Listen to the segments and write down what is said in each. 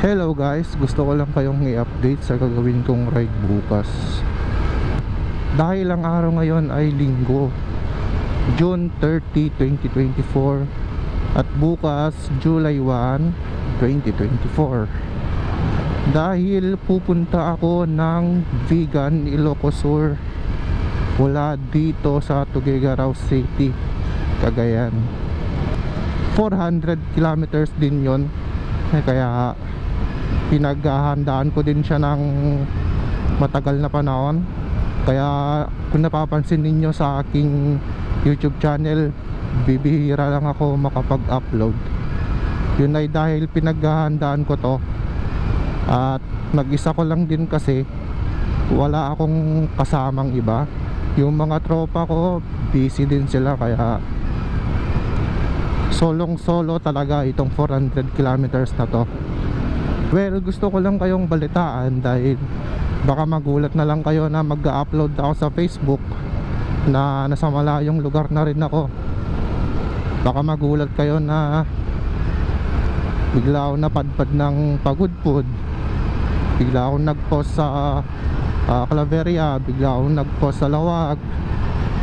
Hello guys, gusto ko lang kayong i-update sa gagawin kong ride bukas. Dahil ang araw ngayon ay linggo, June 30, 2024, at bukas July 1, 2024. Dahil pupunta ako ng Vigan, Ilocos Sur, wala dito sa Tuguegarao City, Cagayan. 400 kilometers din yon, kaya pinaghahandaan ko din siya ng matagal na panahon. Kaya kung napapansin ninyo sa aking YouTube channel, bibihira lang ako makapag-upload. Yun ay dahil pinaghahandaan ko to, at mag-isa ko lang din kasi wala akong kasamang iba. Yung mga tropa ko busy din sila, kaya solong solo talaga itong 400 kilometers na to. Well, gusto ko lang kayong balitaan dahil baka magulat na lang kayo na mag-upload ako sa Facebook na nasa malayong lugar na rin ako. Baka magulat kayo na bigla ako napadpad ng Pagudpud, bigla ako nag-post sa Claveria, bigla ako nag-post sa Lawag.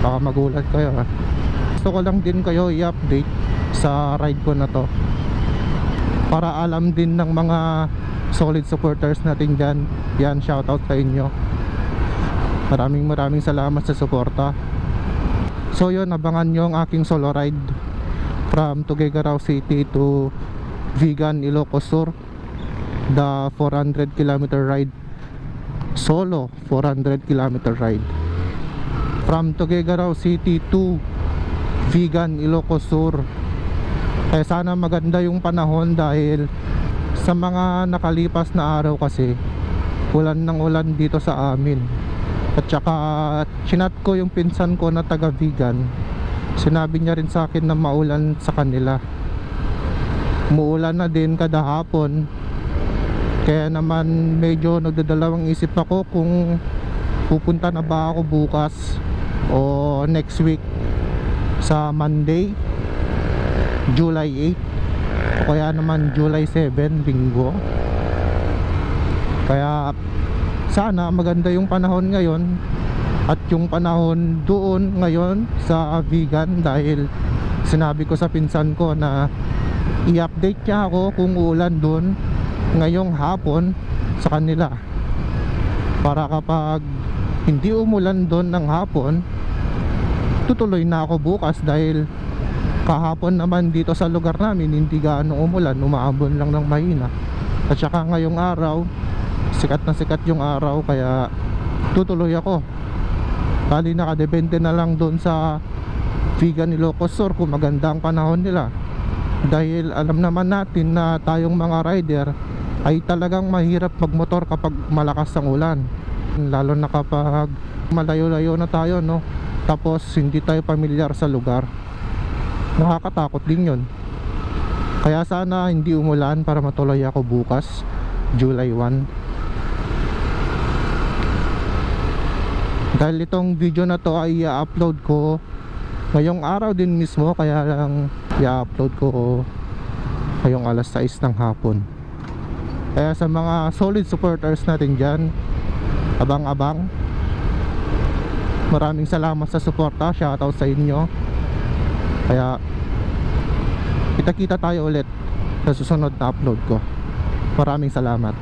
Baka magulat kayo. Gusto ko lang din kayo i-update sa ride ko na to, para alam din ng mga solid supporters natin dyan. Yan, shoutout sa inyo. Maraming salamat sa suporta. So yun, abangan nyo ang aking solo ride from Tuguegarao City to Vigan, Ilocos Sur. The 400 kilometer ride, solo 400 kilometer ride from Tuguegarao City to Vigan, Ilocos Sur. Sana maganda yung panahon dahil sa mga nakalipas na araw kasi ulan ng ulan dito sa amin. At saka chinat ko yung pinsan ko na taga Vigan, sinabi niya rin sa akin na maulan sa kanila. Muulan na din kada hapon, kaya naman medyo nagdadalawang isip ako kung pupunta na ba ako bukas o next week sa Monday, July 8, o kaya naman July 7, linggo. Kaya sana maganda yung panahon ngayon at yung panahon doon ngayon sa Vigan, dahil sinabi ko sa pinsan ko na i-update niya ako kung uulan doon ngayong hapon sa kanila, para kapag hindi umulan doon ng hapon, tutuloy na ako bukas. Dahil kahapon naman dito sa lugar namin hindi gaano umulan, umaambon lang ng mahina. At saka ngayong araw, sikat na sikat yung araw, kaya tutuloy ako. Bali nakadepende na lang doon sa Vigan, Ilocos Sur kung maganda ang panahon nila. Dahil alam naman natin na tayong mga rider ay talagang mahirap magmotor kapag malakas ang ulan, lalo na kapag malayo-layo na tayo, no? Tapos hindi tayo pamilyar sa lugar, nakakatakot din yun. Kaya sana hindi umulan para matuloy ako bukas, July 1. Dahil itong video na to ay i-upload ko ngayong araw din mismo, kaya lang i-upload ko ngayong alas 6 ng hapon. Kaya sa mga solid supporters natin dyan, abang-abang. Maraming salamat sa suporta, shoutout sa inyo. Kaya kita-kita tayo ulit sa susunod na upload ko. Maraming salamat.